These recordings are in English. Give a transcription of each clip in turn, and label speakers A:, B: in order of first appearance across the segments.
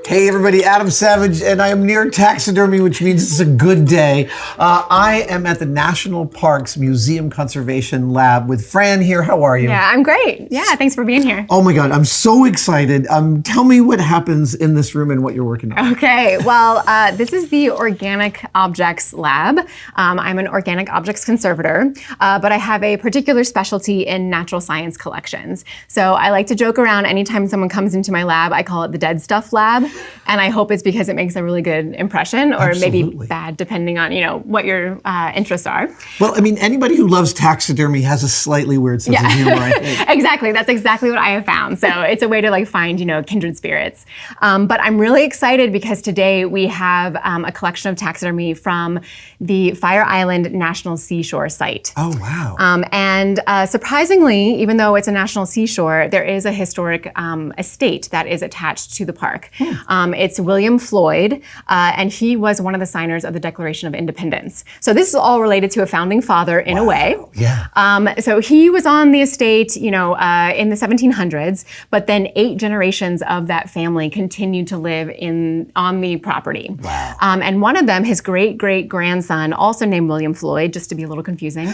A: Hey everybody, Adam Savage, and I am near taxidermy, which means it's a good day. I am at the National Parks Museum Conservation Lab with Fran here. How are you?
B: Yeah, I'm great. Yeah, thanks for being here.
A: Oh my God, I'm so excited. Tell me what happens in this room and what you're working on.
B: Okay, well, this is the Organic Objects Lab. I'm an organic objects conservator, but I have a particular specialty in natural science collections. So I like to joke around anytime someone comes into my lab, I call it the dead stuff lab. And I hope it's because it makes a really good impression, or
A: Absolutely.
B: maybe bad, depending on what your interests are.
A: Well, I mean, anybody who loves taxidermy has a slightly weird sense of humor, I think.
B: Exactly. That's exactly what I have found. So it's a way to find, kindred spirits. But I'm really excited because today we have a collection of taxidermy from the Fire Island National Seashore site.
A: Oh, wow.
B: And surprisingly, even though it's a national seashore, there is a historic estate that is attached to the park. It's William Floyd, and he was one of the signers of the Declaration of Independence. So this is all related to a founding father in a way.
A: Yeah.
B: So he was on the estate, in the 1700s, but then 8 generations of that family continued to live on the property.
A: Wow.
B: And one of them, his great-great-grandson, also named William Floyd, just to be a little confusing,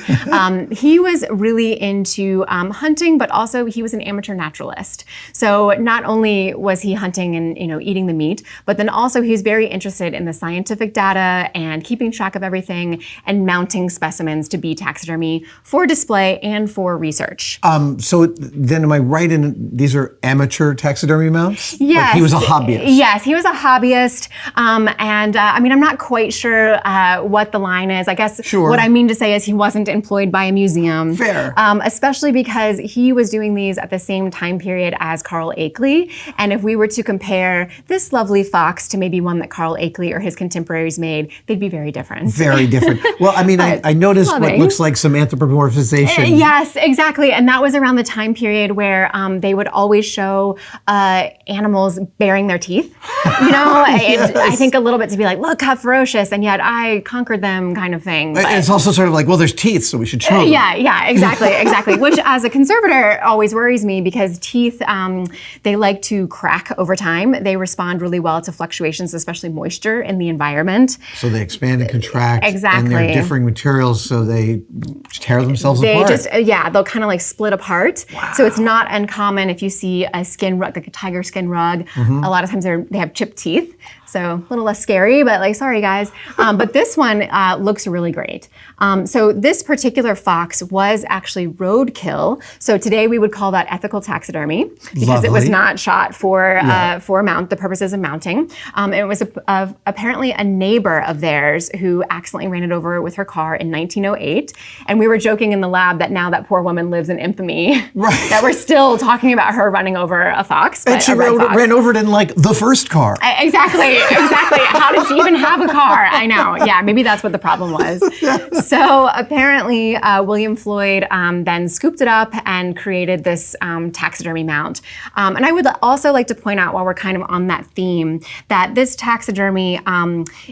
B: he was really into hunting, but also he was an amateur naturalist. So not only was he hunting and eating the meat, but then also he's very interested in the scientific data and keeping track of everything and mounting specimens to be taxidermy for display and for research.
A: So then am I right in these are amateur taxidermy mounts?
B: Yes.
A: Like he was a hobbyist.
B: Yes, he was a hobbyist. I'm not quite sure what the line is. I guess what I mean to say is he wasn't employed by a museum.
A: Fair.
B: Especially because he was doing these at the same time period as Carl Akeley. And if we were to compare this lovely fox to maybe one that Carl Akeley or his contemporaries made, they'd be very different.
A: Very different. Well, I mean, I noticed what looks like some anthropomorphization.
B: Yes, exactly. And that was around the time period where they would always show animals baring their teeth.
A: Yes.
B: I think a little bit to be like, look how ferocious, and yet I conqured them kind of thing. But
A: it's also sort of like, well, there's teeth, so we should show them.
B: Yeah, exactly. Which as a conservator always worries me because teeth, they like to crack over time. They respond really well to fluctuations, especially moisture in the environment.
A: So they expand and contract.
B: Exactly.
A: And they're differing materials, so they tear themselves apart.
B: They'll kind of split apart.
A: Wow.
B: So it's not uncommon if you see a skin rug, like a tiger skin rug. A lot of times they have chipped teeth. So a little less scary, but sorry guys. But this one looks really great. So this particular fox was actually roadkill. So today we would call that ethical taxidermy because it was not shot for the purposes of mounting. It was apparently a neighbor of theirs who accidentally ran it over with her car in 1908. And we were joking in the lab that now that poor woman lives in infamy. Right. That we're still talking about her running over a fox.
A: And she ran over it in the first car.
B: Exactly. How did she even have a car? I know. Yeah, maybe that's what the problem was. So apparently, William Floyd then scooped it up and created this taxidermy mount. And I would also like to point out, while we're kind of on that theme, that this taxidermy,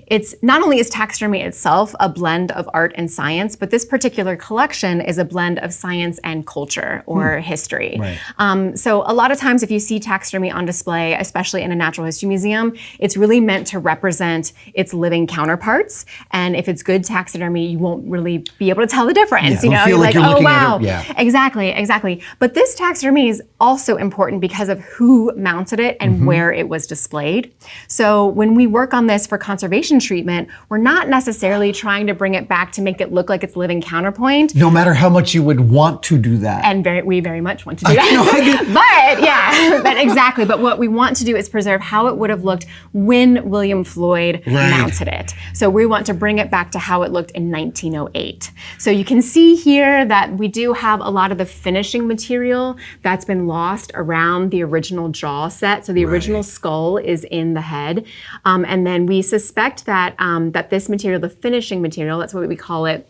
B: it's not only is taxidermy itself a blend of art and science, but this particular collection is a blend of science and culture or history.
A: Right.
B: So a lot of times if you see taxidermy on display, especially in a natural history museum, it's really meant to represent its living counterparts. And if it's good taxidermy, you won't really be able to tell the difference.
A: Yeah, feel like you're looking at it. Yeah.
B: Exactly. But this taxidermy is also important because of who mounted it and where it was displayed. So when we work on this for conservation treatment, we're not necessarily trying to bring it back to make it look like its living counterpoint.
A: No matter how much you would want to do that.
B: And we very much want to do that. But exactly. But what we want to do is preserve how it would have looked when William Floyd mounted it. So we want to bring it back to how it looked in 1908. So you can see here that we do have a lot of the finishing material that's been lost around the original jaw set. So the original skull is in the head. And then we suspect that that this material, the finishing material, that's what we call it,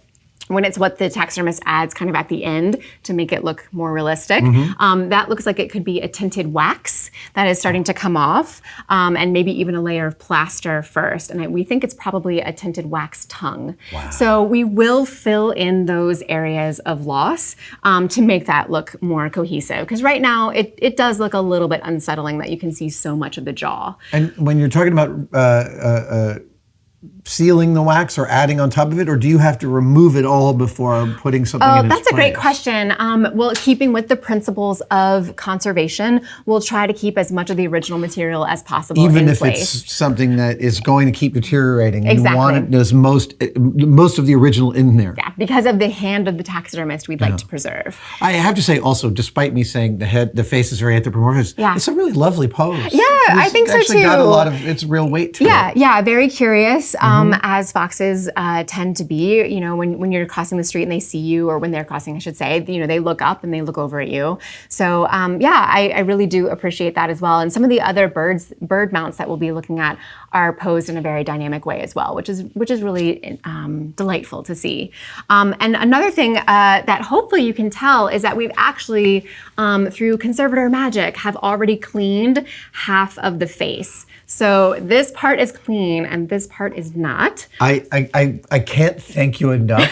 B: when it's what the taxidermist adds kind of at the end to make it look more realistic. That looks like it could be a tinted wax that is starting to come off, and maybe even a layer of plaster first. And we think it's probably a tinted wax tongue.
A: Wow.
B: So we will fill in those areas of loss to make that look more cohesive. Because right now it does look a little bit unsettling that you can see so much of the jaw.
A: And when you're talking about sealing the wax or adding on top of it, or do you have to remove it all before putting something in its place?
B: That's a great question. Well, keeping with the principles of conservation, we'll try to keep as much of the original material as possible
A: Even
B: in
A: if
B: place.
A: it's something that is going to keep deteriorating.
B: Exactly.
A: You want it, there's most of the original in there.
B: Yeah, because of the hand of the taxidermist we'd like to preserve.
A: I have to say also, despite me saying the face is very anthropomorphic, it's a really lovely pose.
B: Yeah, I think so too.
A: It's actually got a lot of its real weight to it.
B: Yeah, very curious, as foxes tend to be. You know, when you're crossing the street and they see you, or when they're crossing, I should say, you know, they look up and they look over at you. So I really do appreciate that as well. And some of the other bird mounts that we'll be looking at are posed in a very dynamic way as well, which is really delightful to see. And another thing that hopefully you can tell is that we've actually, through conservator magic, have already cleaned half of the face. So this part is clean and this part is not.
A: I can't thank you enough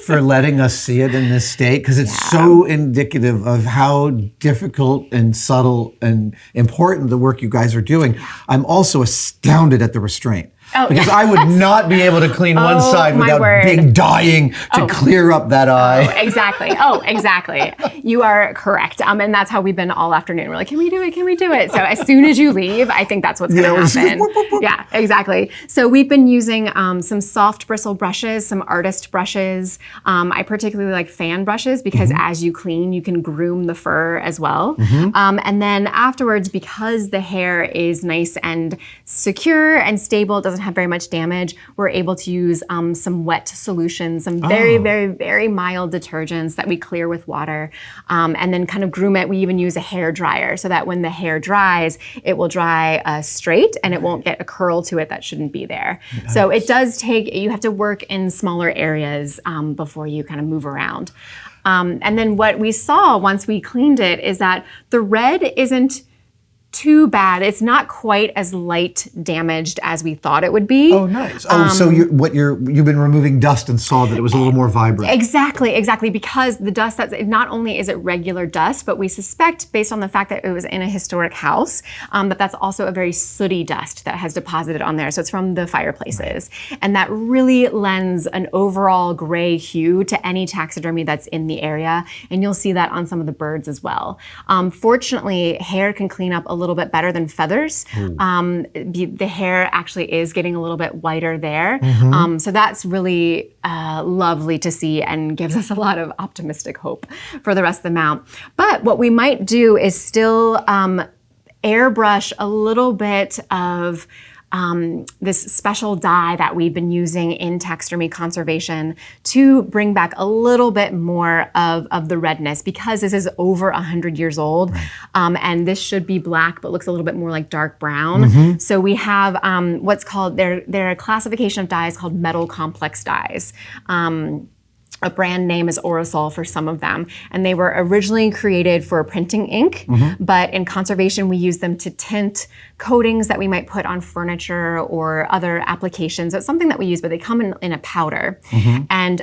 A: for letting us see it in this state, because it's so indicative of how difficult and subtle and important the work you guys are doing. I'm also astounded at the restraint. Because I would not be able to clean one side without dying to clear up that eye.
B: Exactly. You are correct. And that's how we've been all afternoon. We're like, can we do it? Can we do it? So as soon as you leave, I think that's what's going to happen. Yeah, exactly. So we've been using some soft bristle brushes, some artist brushes. I particularly like fan brushes because as you clean, you can groom the fur as well. And then afterwards, because the hair is nice and secure and stable, it doesn't have very much damage, we're able to use some wet solutions, some very, very, very mild detergents that we clear with water, and then kind of groom it. We even use a hair dryer so that when the hair dries, it will dry straight and it won't get a curl to it that shouldn't be there. Nice. So it does take, you have to work in smaller areas before you kind of move around. And then what we saw once we cleaned it is that the red isn't too bad. It's not quite as light damaged as we thought it would be.
A: Oh, nice. So you've been removing dust and saw that it was a little more vibrant.
B: Exactly. Because the dust, not only is it regular dust, but we suspect, based on the fact that it was in a historic house, that's also a very sooty dust that has deposited on there. So it's from the fireplaces. Right. And that really lends an overall gray hue to any taxidermy that's in the area. And you'll see that on some of the birds as well. Fortunately, hair can clean up a little bit better than feathers. The hair actually is getting a little bit whiter there. So that's really lovely to see and gives us a lot of optimistic hope for the rest of the mount. But what we might do is still airbrush a little bit of this special dye that we've been using in taxidermy conservation to bring back a little bit more of the redness, because this is over 100 years old. Right. And this should be black, but looks a little bit more like dark brown. So we have what's called, their classification of dyes called metal complex dyes. A brand name is Orosol for some of them. And they were originally created for printing ink, but in conservation, we use them to tint coatings that we might put on furniture or other applications. It's something that we use, but they come in a powder. And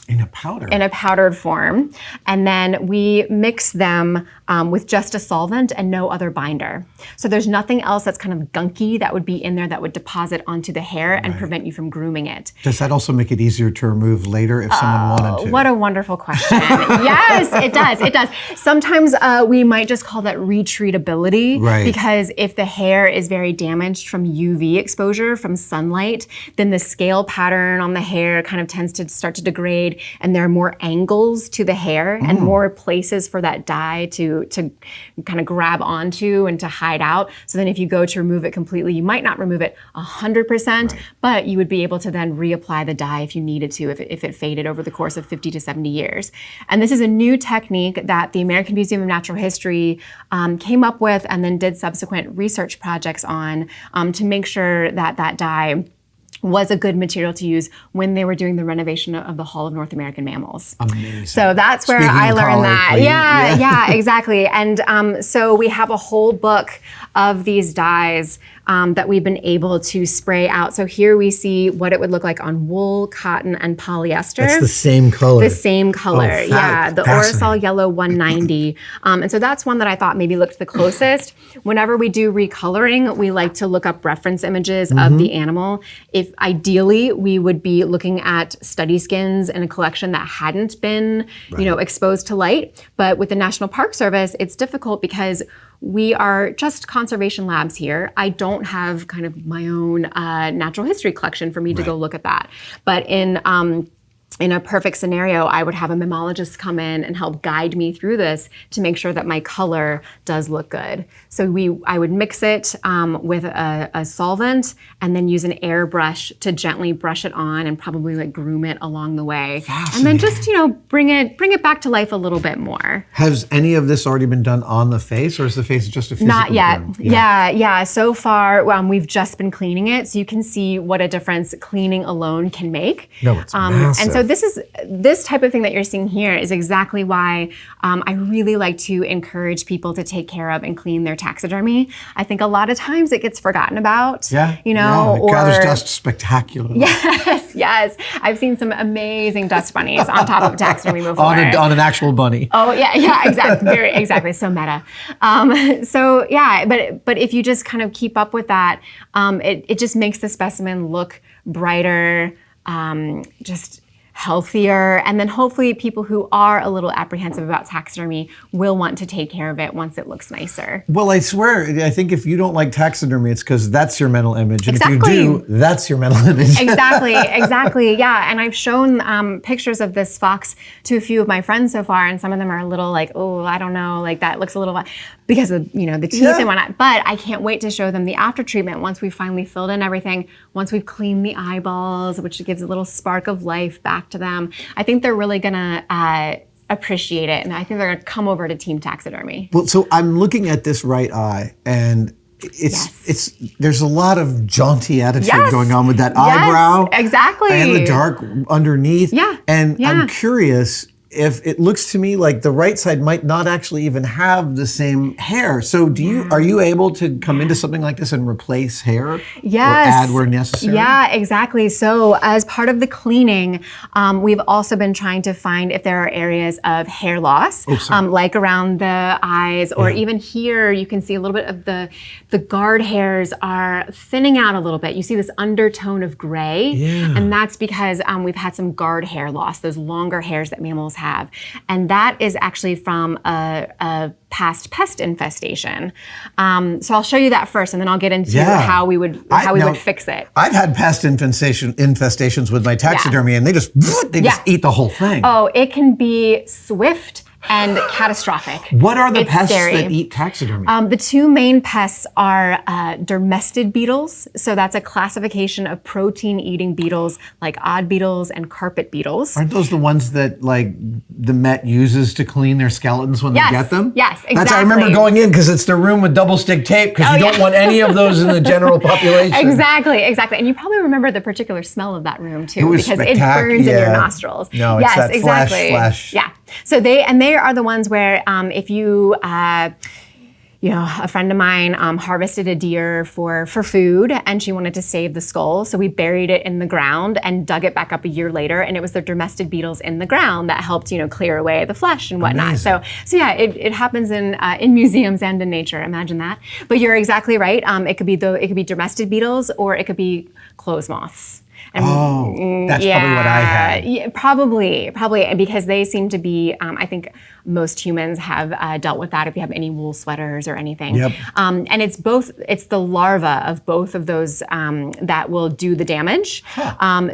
A: in a powder?
B: In a powdered form. And then we mix them with just a solvent and no other binder. So there's nothing else that's kind of gunky that would be in there that would deposit onto the hair and prevent you from grooming it.
A: Does that also make it easier to remove later if someone wanted to?
B: What a wonderful question. Yes, it does. It does. Sometimes we might just call that retreatability, because if the hair is very damaged from UV exposure, from sunlight, then the scale pattern on the hair kind of tends to start to degrade, and there are more angles to the hair and more places for that dye to kind of grab onto and to hide out. So then if you go to remove it completely, you might not remove it 100%, but you would be able to then reapply the dye if you needed to, if it faded over the course of 50 to 70 years. And this is a new technique that the American Museum of Natural History came up with and then did subsequent research projects on to make sure that that dye was a good material to use when they were doing the renovation of the Hall of North American Mammals.
A: Amazing.
B: So that's where
A: Speaking
B: I
A: of
B: learned
A: collard
B: that.
A: green,
B: Yeah, exactly. And so we have a whole book of these dyes that we've been able to spray out. So here we see what it would look like on wool, cotton, and polyester.
A: That's the same color.
B: The same color, yeah. The Orosol Yellow 190. And so that's one that I thought maybe looked the closest. Whenever we do recoloring, we like to look up reference images of the animal. If ideally, we would be looking at study skins in a collection that hadn't been, exposed to light. But with the National Park Service, it's difficult because we are just conservation labs here. I don't have kind of my own natural history collection for me to go look at that. But in a perfect scenario, I would have a mammologist come in and help guide me through this to make sure that my color does look good. So I would mix it with a solvent and then use an airbrush to gently brush it on and probably like groom it along the way. And then just, bring it back to life a little bit more.
A: Has any of this already been done on the face, or is the face just a physical
B: Not yet.
A: form?
B: Yeah. So far, we've just been cleaning it, so you can see what a difference cleaning alone can make.
A: No, it's massive.
B: And so this type of thing that you're seeing here is exactly why I really like to encourage people to take care of and clean their taxidermy. I think a lot of times it gets forgotten about.
A: It gathers dust spectacularly.
B: Yes. I've seen some amazing dust bunnies on top of taxidermy before.
A: on an actual bunny.
B: Oh yeah, exactly. Exactly. So meta. But if you just kind of keep up with that, it just makes the specimen look brighter, just healthier, and then hopefully people who are a little apprehensive about taxidermy will want to take care of it once it looks nicer.
A: Well, I swear, I think if you don't like taxidermy, it's because that's your mental image. And
B: Exactly.
A: if you do, that's your mental image.
B: Exactly. Yeah, and I've shown pictures of this fox to a few of my friends so far, and some of them are a little like, oh, I don't know, like that looks a little, because of the teeth and whatnot. But I can't wait to show them the after treatment once we've finally filled in everything, once we've cleaned the eyeballs, which gives a little spark of life back to them. I think they're really gonna appreciate it, and I think they're gonna come over to Team Taxidermy.
A: Well, so I'm looking at this right eye, and there's a lot of jaunty attitude going on with that eyebrow,
B: exactly,
A: and the dark underneath. And I'm curious. If it looks to me like the right side might not actually even have the same hair. So are you able to come into something like this and replace hair?
B: Yes.
A: Or add where necessary?
B: Yeah, exactly. So as part of the cleaning, we've also been trying to find if there are areas of hair loss, like around the eyes, or even here you can see a little bit of the guard hairs are thinning out a little bit. You see this undertone of gray, and that's because we've had some guard hair loss, those longer hairs that mammals have. And that is actually from a past pest infestation. So I'll show you that first, and then I'll get into how we would fix it.
A: I've had pest infestations with my taxidermy, and they just eat the whole thing.
B: Oh, it can be swift and catastrophic.
A: What are the pests that eat taxidermy?
B: The two main pests are dermestid beetles. So that's a classification of protein-eating beetles like odd beetles and carpet beetles.
A: Aren't those the ones that like the Met uses to clean their skeletons when they get them?
B: Yes, exactly.
A: I remember going in because it's the room with double stick tape because you don't want any of those in the general population.
B: Exactly. And you probably remember the particular smell of that room too, because it
A: spectacular.
B: burns in your nostrils.
A: No, it's that flash.
B: Yeah. So they are the ones where if you a friend of mine harvested a deer for food, and she wanted to save the skull, so we buried it in the ground and dug it back up a year later, and it was the dermestid beetles in the ground that helped clear away the flesh and whatnot.
A: Amazing.
B: So yeah, it happens in museums and in nature. Imagine that. But you're exactly right. It could be dermestid beetles, or it could be clothes moths. And,
A: that's probably what I had.
B: Yeah, probably, and because they seem to be, I think most humans have dealt with that if you have any wool sweaters or anything.
A: Yep.
B: And it's the larva of both of those that will do the damage.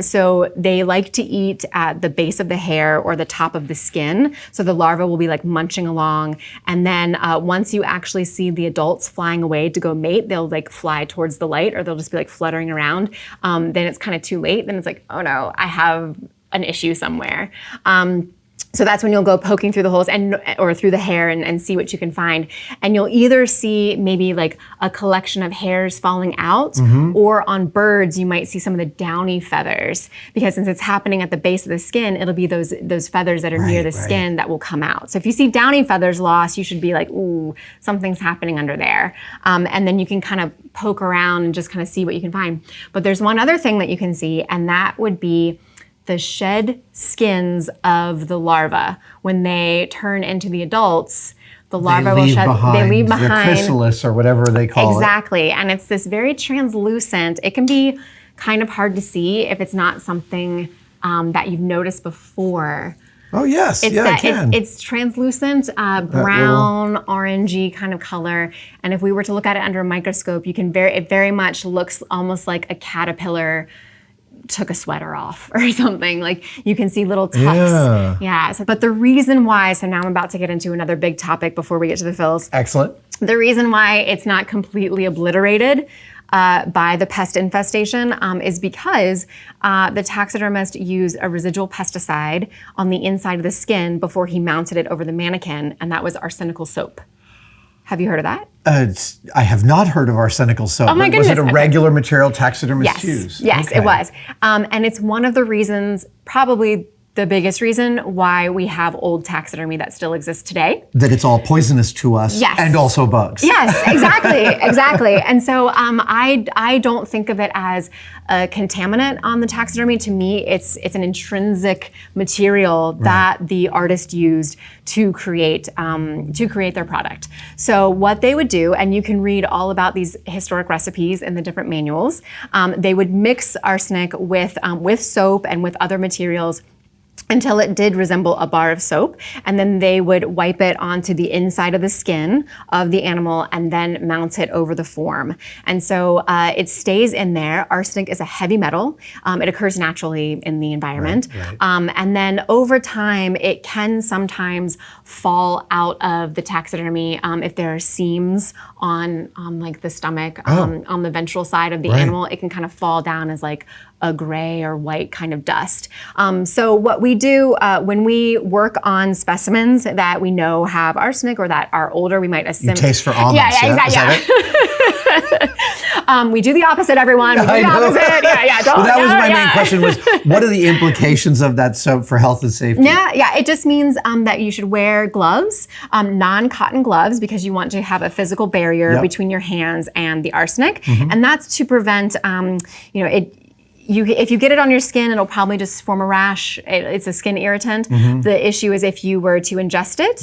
B: So they like to eat at the base of the hair or the top of the skin. So the larva will be like munching along. And then once you actually see the adults flying away to go mate, they'll like fly towards the light, or they'll just be like fluttering around. Then it's kind of too late. Then it's like, oh no, I have an issue somewhere. So that's when you'll go poking through the holes or through the hair and see what you can find. And you'll either see maybe like a collection of hairs falling out, or on birds, you might see some of the downy feathers, because since it's happening at the base of the skin, it'll be those feathers that are near the skin that will come out. So if you see downy feathers lost, you should be like, ooh, something's happening under there. And then you can kind of poke around and just kind of see what you can find. But there's one other thing that you can see, and that would be the shed skins of the larva. When they turn into the adults, the larva will shed, they leave behind
A: their chrysalis or whatever they call it.
B: Exactly, and it's this very translucent, it can be kind of hard to see if it's not something that you've noticed before.
A: Oh yes, I can.
B: It's translucent, brown, orangey kind of color. And if we were to look at it under a microscope, it very much looks almost like a caterpillar took a sweater off or something. Like you can see little tufts. Yeah. But the reason why, so now I'm about to get into another big topic before we get to the fills.
A: Excellent.
B: The reason why it's not completely obliterated by the pest infestation is because the taxidermist used a residual pesticide on the inside of the skin before he mounted it over the mannequin, and that was arsenical soap. Have you heard of that?
A: I have not heard of arsenical soap.
B: Oh my goodness.
A: Was it a regular material taxidermists use?
B: Yes, it was. And it's one of the reasons, probably the biggest reason, why we have old taxidermy that still exists today.
A: That it's all poisonous to us, and also bugs.
B: Yes, exactly. And so I don't think of it as a contaminant on the taxidermy. To me, it's an intrinsic material that the artist used to create their product. So what they would do, and you can read all about these historic recipes in the different manuals, they would mix arsenic with soap and with other materials until it did resemble a bar of soap, and then they would wipe it onto the inside of the skin of the animal and then mount it over the form. And so it stays in there. Arsenic is a heavy metal. It occurs naturally in the environment. And then over time, it can sometimes fall out of the taxidermy if there are seams on like the stomach, on the ventral side of the animal. It can kind of fall down as like a gray or white kind of dust. So what we do when we work on specimens that we know have arsenic or that are older, we might assume.
A: You taste for almonds.
B: Exactly. We do the opposite, everyone. We do the opposite.
A: Well, that was my main question was, what are the implications of that soap for health and safety?
B: It just means that you should wear gloves, non-cotton gloves, because you want to have a physical barrier between your hands and the arsenic. And that's to prevent, if you get it on your skin, it'll probably just form a rash. It's a skin irritant. The issue is if you were to ingest it.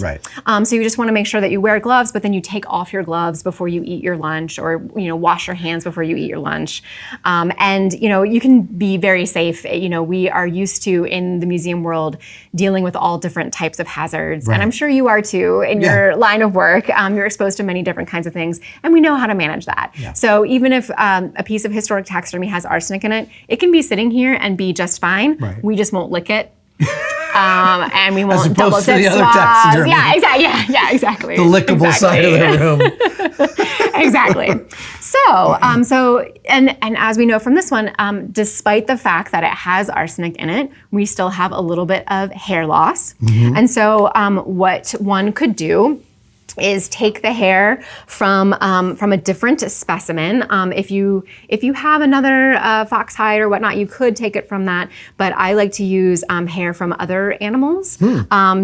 B: So you just want to make sure that you wear gloves, but then you take off your gloves before you eat your lunch, or wash your hands before you eat your lunch. And you can be very safe. We are used to, in the museum world, dealing with all different types of hazards, and I'm sure you are too in your line of work. You're exposed to many different kinds of things, and we know how to manage that. So even if a piece of historic taxidermy has arsenic in it, it can be sitting here and be just fine. We just won't lick it. And we won't double dip swabs. Exactly.
A: The lickable side of the room.
B: Exactly. So as we know from this one, despite the fact that it has arsenic in it, we still have a little bit of hair loss. And so what one could do is take the hair from a different specimen. If you have another fox hide or whatnot, you could take it from that. But I like to use hair from other animals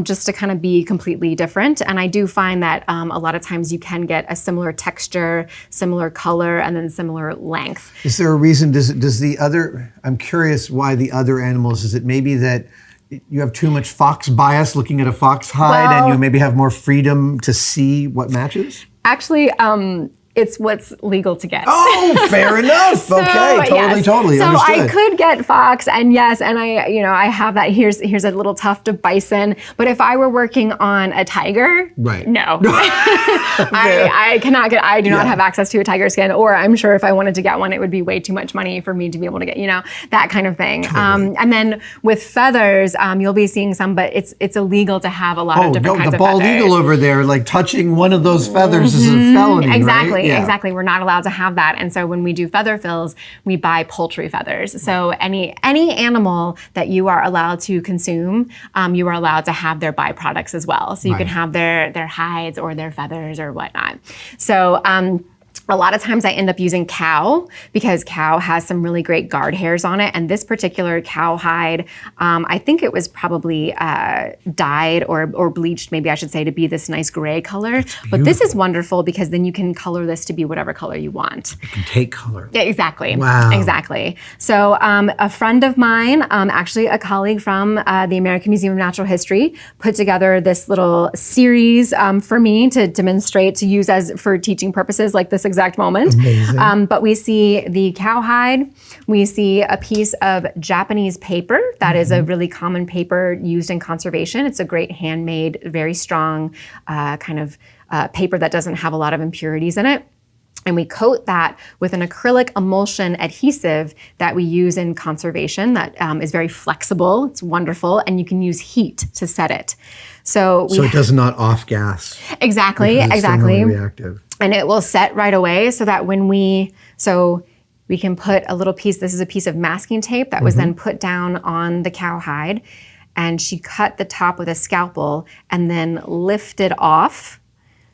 B: just to kind of be completely different. And I do find that a lot of times you can get a similar texture, similar color, and then similar length.
A: Is there a reason? Does the other? I'm curious why the other animals. Is it maybe that you have too much fox bias looking at a fox hide, and you maybe have more freedom to see what matches?
B: Actually, it's what's legal to get.
A: Oh, fair enough. Okay, totally
B: so
A: understood.
B: I could get fox, and I have that. Here's a little tuft of bison. But if I were working on a tiger, no, I cannot get. I do not have access to a tiger skin, or I'm sure if I wanted to get one, it would be way too much money for me to be able to get. That kind of thing. And then with feathers, you'll be seeing some, but it's illegal to have a lot of different kinds of feathers.
A: The bald eagle over there, like touching one of those feathers is a felony.
B: Exactly.
A: Right? Yeah.
B: exactly. We're not allowed to have that. And so when we do feather fills, we buy poultry feathers. So any animal that you are allowed to consume, you are allowed to have their byproducts as well. So you can have their hides or their feathers or whatnot. So a lot of times I end up using cow because cow has some really great guard hairs on it. And this particular cow hide, I think it was probably dyed or bleached, maybe I should say, to be this nice gray color. But this is wonderful because then you can color this to be whatever color you want.
A: It can take color.
B: Yeah, exactly.
A: Wow.
B: Exactly. So a friend of mine, actually a colleague from the American Museum of Natural History, put together this little series for me to demonstrate, to use as for teaching purposes like this exact moment.
A: Amazing.
B: But we see the cowhide, we see a piece of Japanese paper that is a really common paper used in conservation. It's a great handmade, very strong kind of paper that doesn't have a lot of impurities in it. And we coat that with an acrylic emulsion adhesive that we use in conservation that is very flexible. It's wonderful. And you can use heat to set it. So
A: it does not off gas.
B: Exactly,
A: It's
B: exactly.
A: thermally reactive.
B: And it will set right away so that when we can put a little piece, this is a piece of masking tape that was then put down on the cowhide. And she cut the top with a scalpel and then lifted off.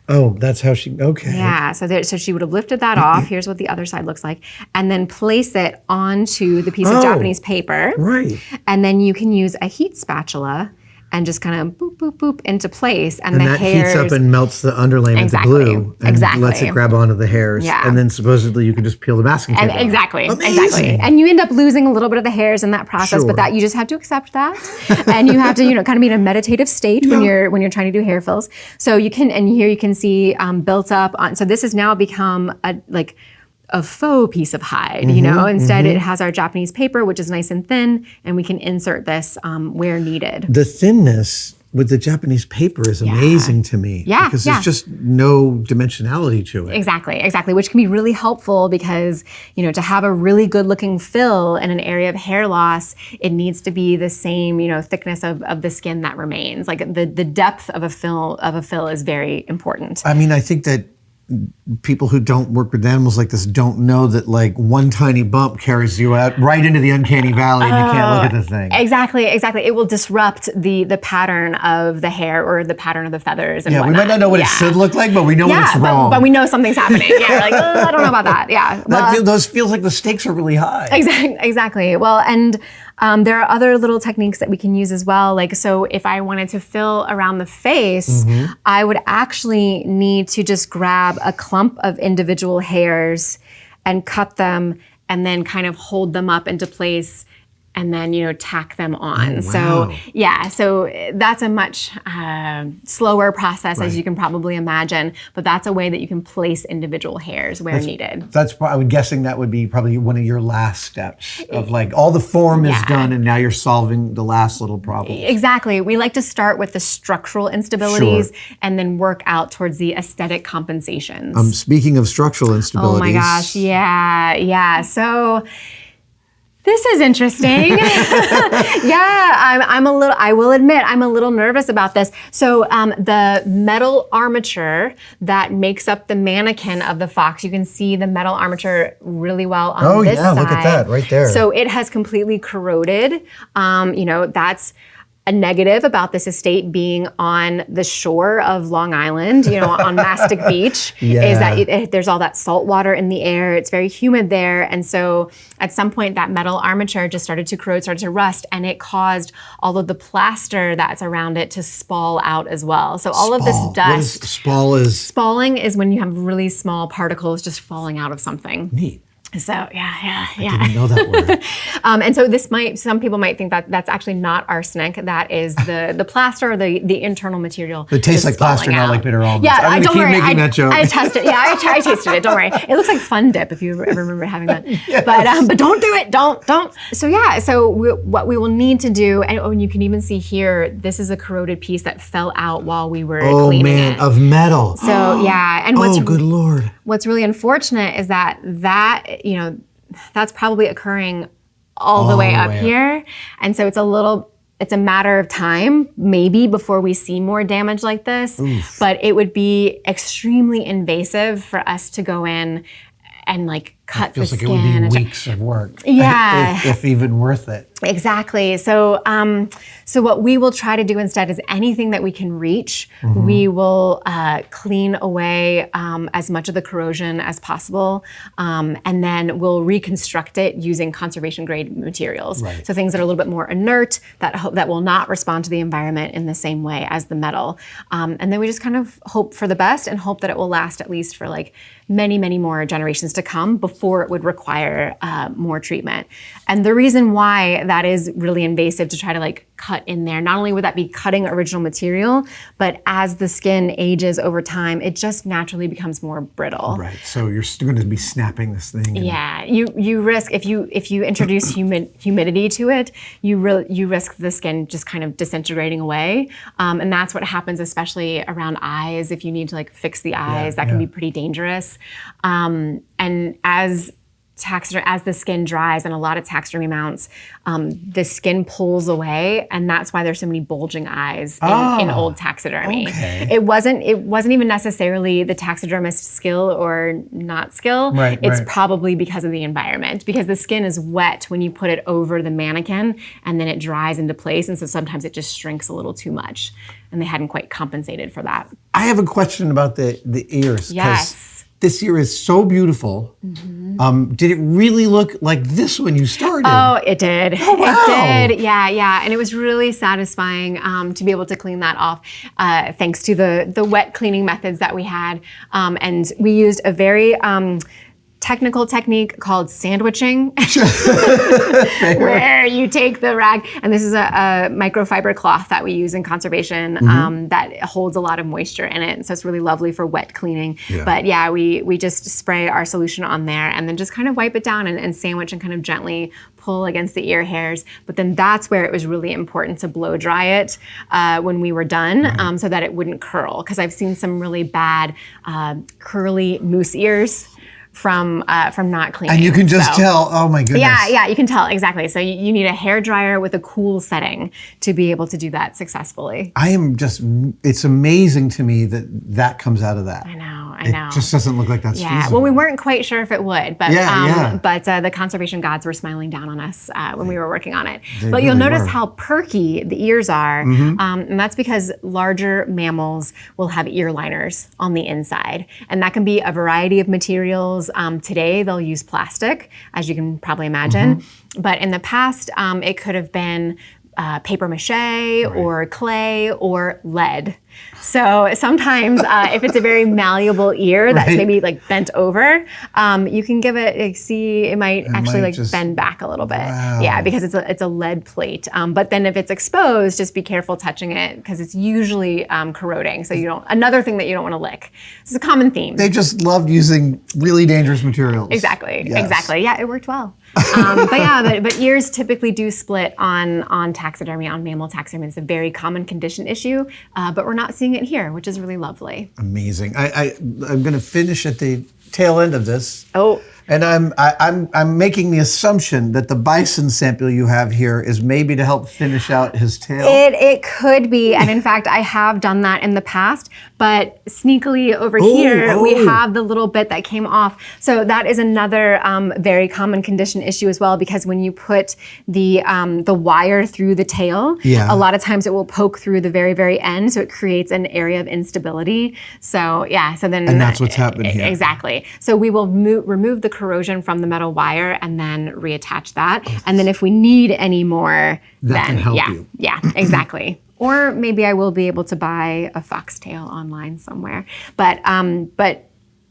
A: Oh, that's how she, okay.
B: Yeah, so she would have lifted that off. Here's what the other side looks like. And then place it onto the piece of Japanese paper.
A: Right.
B: And then you can use a heat spatula and just kind of boop, boop, boop into place. And the
A: that
B: hairs
A: heats up and melts the underlayment,
B: Exactly,
A: the glue, and
B: exactly.
A: lets it grab onto the hairs.
B: Yeah.
A: And then supposedly you can just peel the masking tape off.
B: Exactly,
A: Amazing.
B: exactly. And you end up losing a little bit of the hairs in that process,
A: Sure.
B: but that you just have to accept that. And you have to, kind of be in a meditative state when you're trying to do hair fills. So you can, and here you can see built up on, so this has now become a faux piece of hide, Instead it has our Japanese paper, which is nice and thin, and we can insert this where needed.
A: The thinness with the Japanese paper is amazing to me.
B: Yeah,
A: because there's just no dimensionality to it.
B: Exactly, which can be really helpful because, to have a really good looking fill in an area of hair loss, it needs to be the same, thickness of the skin that remains. Like the depth of a fill is very important.
A: I mean, I think that people who don't work with animals like this don't know that one tiny bump carries you out right into the uncanny valley and you can't look at the thing.
B: Exactly. It will disrupt the pattern of the hair or the pattern of the feathers and whatnot.
A: We might not know what it should look like, but we know when it's wrong.
B: But we know something's happening. Yeah, I don't know about that. Yeah.
A: Those feels like the stakes are really high.
B: Exactly. Well, and there are other little techniques that we can use as well. So if I wanted to fill around the face, I would actually need to just grab a clump of individual hairs and cut them and then kind of hold them up into place and then, tack them on.
A: Oh, wow.
B: So that's a much slower process, as you can probably imagine, but that's a way that you can place individual hairs where needed.
A: I'm guessing that would be probably one of your last steps of all the form is done and now you're solving the last little problem.
B: Exactly. We like to start with the structural instabilities and then work out towards the aesthetic compensations.
A: Speaking of structural instabilities.
B: Oh my gosh, yeah. So this is interesting. I will admit, I'm a little nervous about this. So the metal armature that makes up the mannequin of the fox, you can see the metal armature really well on this side.
A: Oh yeah, look at that right there.
B: So it has completely corroded. That's a negative about this estate being on the shore of Long Island, on Mastic Beach, is that there's all that salt water in the air. It's very humid there. And so at some point that metal armature just started to corrode, started to rust, and it caused all of the plaster that's around it to spall out as well. So all of this dust. Spalling is when you have really small particles just falling out of something.
A: Neat.
B: So yeah.
A: I didn't know that word.
B: And so some people might think that that's actually not arsenic. That is the plaster or the internal material.
A: It tastes like plaster, not like bitter almonds.
B: Yeah,
A: I'm
B: don't
A: keep
B: worry.
A: making that joke.
B: I tested. Yeah, I tasted it. Don't worry. It looks like Fun Dip if you ever remember having that. Yes. But don't do it. Don't. So what we will need to do, and you can even see here, this is a corroded piece that fell out while we were cleaning it.
A: Of metal.
B: So yeah, and
A: good Lord.
B: What's really unfortunate is that that's probably occurring all the way up here. And so it's a little it's a matter of time, maybe before we see more damage like this, but it would be extremely invasive for us to go in and like cut the skin.
A: It feels like it would be weeks of work.
B: Yeah.
A: if even worth it.
B: Exactly. So, so what we will try to do instead is anything that we can reach, we will clean away as much of the corrosion as possible, and then we'll reconstruct it using conservation grade materials.
A: Right.
B: So things that are a little bit more inert, that will not respond to the environment in the same way as the metal. And then we just kind of hope for the best and hope that it will last at least for like many, many more generations to come before it would require more treatment. And the reason why that is really invasive to try to like cut in there, not only would that be cutting original material, but as the skin ages over time, it just naturally becomes more brittle.
A: Right. So you're still going to be snapping this thing.
B: Yeah. You risk if you introduce humidity to it, you risk the skin just kind of disintegrating away, and that's what happens, especially around eyes. If you need to like fix the eyes, that can be pretty dangerous. And as the skin dries and a lot of taxidermy mounts, the skin pulls away, and that's why there's so many bulging eyes in old taxidermy.
A: Okay.
B: It wasn't even necessarily the taxidermist's skill or not skill. It's probably because of the environment, because the skin is wet when you put it over the mannequin and then it dries into place, and so sometimes it just shrinks a little too much, and they hadn't quite compensated for that.
A: I have a question about the ears.
B: Yes.
A: This ear is so beautiful. Did it really look like this when you started?
B: Oh, it did.
A: Oh, wow.
B: It did. Yeah. And it was really satisfying to be able to clean that off, thanks to the wet cleaning methods that we had. And we used a very technical technique called sandwiching, where you take the rag, and this is a microfiber cloth that we use in conservation that holds a lot of moisture in it, and so it's really lovely for wet cleaning. But yeah, we just spray our solution on there and then just kind of wipe it down and sandwich and kind of gently pull against the ear hairs. But then that's where it was really important to blow dry it when we were done, so that it wouldn't curl, because I've seen some really bad curly moose ears from not cleaning.
A: And you can just tell, oh my goodness.
B: Yeah, you can tell, exactly. So you need a hair dryer with a cool setting to be able to do that successfully.
A: It's amazing to me that comes out of that.
B: I know.
A: It just doesn't look like that's feasible.
B: Well, we weren't quite sure if it would, but but the conservation gods were smiling down on us when we were working on it. But you'll notice how perky the ears are, and that's because larger mammals will have ear liners on the inside, and that can be a variety of materials. Today they'll use plastic, as you can probably imagine, but in the past it could have been paper mache or clay or lead. So sometimes if it's a very malleable ear that's maybe like bent over, you can give it, it might actually bend back a little bit.
A: Wow.
B: Yeah, because it's a lead plate. But then if it's exposed, just be careful touching it, because it's usually corroding. So another thing that you don't want to lick. It's a common theme.
A: They just loved using really dangerous materials.
B: Exactly.
A: Yes.
B: Exactly. Yeah, it worked well. But ears typically do split on taxidermy, on mammal taxidermy. It's a very common condition issue, but we're not seeing it here, which is really lovely.
A: Amazing. I'm going to finish at the tail end of this.
B: Oh.
A: And I'm making the assumption that the bison sample you have here is maybe to help finish out his tail.
B: It could be, and in fact, I have done that in the past. But sneakily over here, we have the little bit that came off. So that is another very common condition issue as well, because when you put the wire through the tail, a lot of times it will poke through the very, very end, so it creates an area of instability. So then
A: and that's what's happened here.
B: Exactly. So we will remove the corrosion from the metal wire and then reattach that. And then if we need any more,
A: that can help you.
B: Yeah, exactly. Or maybe I will be able to buy a foxtail online somewhere. But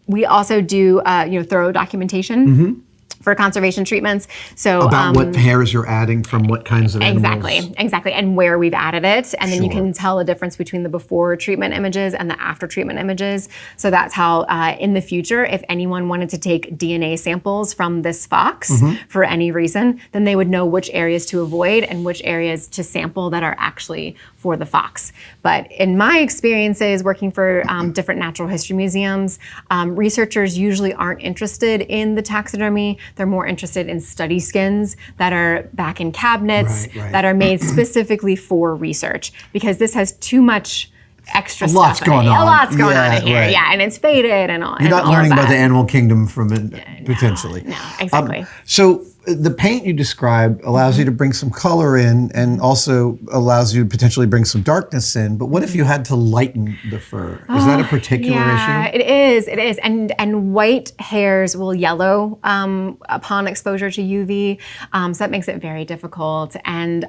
B: we also do thorough documentation for conservation treatments. So
A: about what hairs you're adding from what kinds of animals.
B: Exactly, and where we've added it. And then you can tell the difference between the before treatment images and the after treatment images. So that's how in the future, if anyone wanted to take DNA samples from this fox for any reason, then they would know which areas to avoid and which areas to sample that are actually for the fox. But in my experiences working for different natural history museums, researchers usually aren't interested in the taxidermy. They're more interested in study skins that are back in cabinets
A: Right.
B: that are made specifically for research, because this has too much extra
A: A
B: stuff.
A: lot's going on.
B: A lot's going on in here.
A: Right.
B: Yeah, and it's faded and all.
A: You're not
B: all
A: learning
B: of
A: about
B: that.
A: the animal kingdom from it, potentially.
B: No, exactly.
A: So the paint you described allows you to bring some color in and also allows you to potentially bring some darkness in. But what if you had to lighten the fur? Is that a particular issue?
B: It is. It is. And white hairs will yellow upon exposure to UV, so that makes it very difficult. And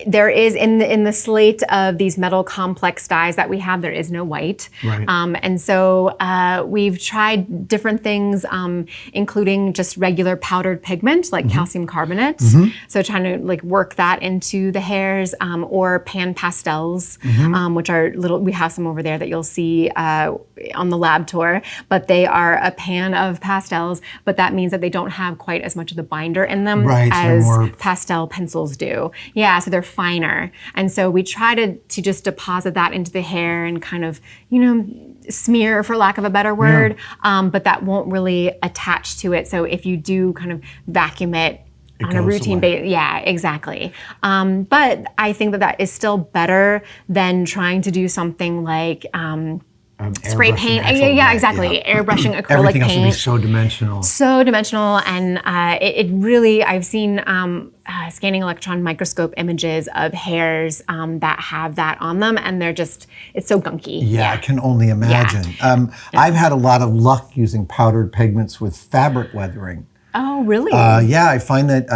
B: there is in the slate of these metal complex dyes that we have, there is no white.
A: Right.
B: And so we've tried different things, including just regular powdered pigment like calcium carbonate. So trying to like work that into the hairs, or pan pastels, which are little. We have some over there that you'll see on the lab tour. But they are a pan of pastels. But that means that they don't have quite as much of the binder in them as pastel pencils do. Yeah. So they're finer. And so we try to just deposit that into the hair and kind of, smear, for lack of a better word, but that won't really attach to it. So if you do kind of vacuum it on a routine basis, yeah, exactly. But I think that is still better than trying to do something like spray paint. Yeah, exactly. Airbrushing acrylic
A: Everything
B: paint.
A: else would be so dimensional.
B: So dimensional, and it really, I've seen scanning electron microscope images of hairs that have that on them, and they're just, it's so gunky.
A: Yeah, I can only imagine. I've had a lot of luck using powdered pigments with fabric weathering.
B: Oh, really?
A: Yeah, I find that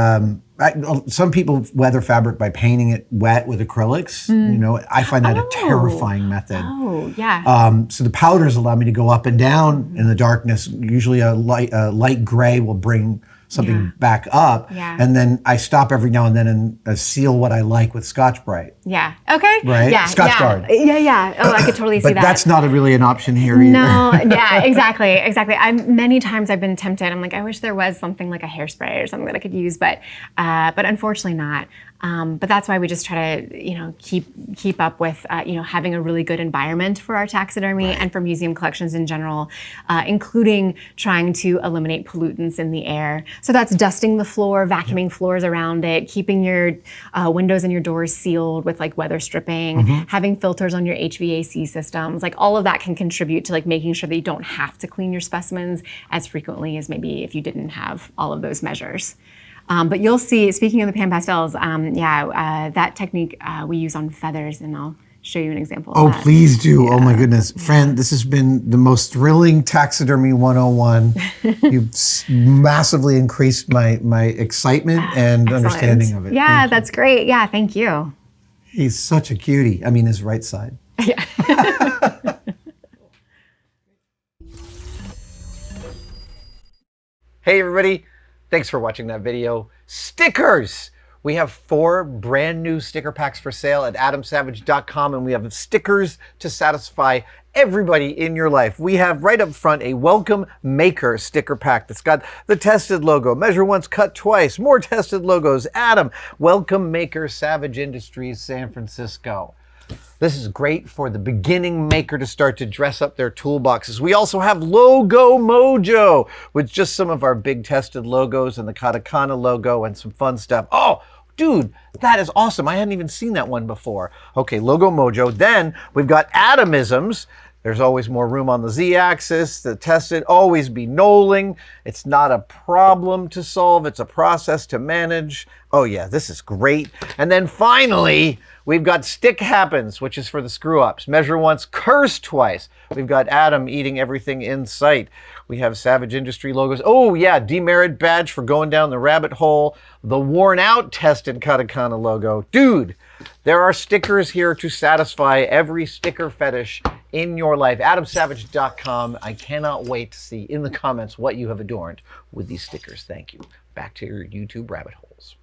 A: some people weather fabric by painting it wet with acrylics. I find that a terrifying method.
B: Oh, yeah.
A: So the powders allow me to go up and down in the darkness. Usually a light gray will bring something back up.
B: Yeah.
A: And then I stop every now and then and seal what I like with Scotch-Brite.
B: Yeah. Okay.
A: Right?
B: Yeah.
A: Scotch Guard.
B: Yeah. Oh, I could totally see
A: But
B: that.
A: that's not really an option here either.
B: No, yeah, exactly. Many times I've been tempted. I'm like, I wish there was something like a hairspray or something that I could use, but unfortunately not. But that's why we just try to, keep up with, having a really good environment for our taxidermy and for museum collections in general, including trying to eliminate pollutants in the air. So that's dusting the floor, vacuuming floors around it, keeping your windows and your doors sealed with like weather stripping, having filters on your HVAC systems. Like all of that can contribute to like making sure that you don't have to clean your specimens as frequently as maybe if you didn't have all of those measures. But you'll see, speaking of the pan pastels, that technique we use on feathers, and I'll show you an example of that.
A: Oh, please do. Yeah. Oh my goodness. Fran, this has been the most thrilling Taxidermy 101. You've massively increased my excitement and understanding of it.
B: Yeah, that's great. Yeah, thank you.
A: He's such a cutie. I mean, his right side.
B: Yeah.
C: Hey everybody, thanks for watching that video. Stickers! We have 4 brand new sticker packs for sale at adamsavage.com, and we have stickers to satisfy everybody in your life. We have right up front a Welcome Maker sticker pack that's got the tested logo, measure once, cut twice, more tested logos, Adam, Welcome Maker, Savage Industries, San Francisco. This is great for the beginning maker to start to dress up their toolboxes. We also have Logo Mojo with just some of our big tested logos and the Katakana logo and some fun stuff. Oh, dude, that is awesome. I hadn't even seen that one before. Okay, Logo Mojo. Then we've got Atomisms. There's always more room on the Z-axis. The tested, always be knolling. It's not a problem to solve. It's a process to manage. Oh yeah, this is great. And then finally, we've got Stick Happens, which is for the screw-ups. Measure once, curse twice. We've got Adam eating everything in sight. We have Savage Industry logos. Oh yeah, demerit badge for going down the rabbit hole. The worn out tested Katakana logo. Dude, there are stickers here to satisfy every sticker fetish in your life. AdamSavage.com. I cannot wait to see in the comments what you have adorned with these stickers. Thank you. Back to your YouTube rabbit holes.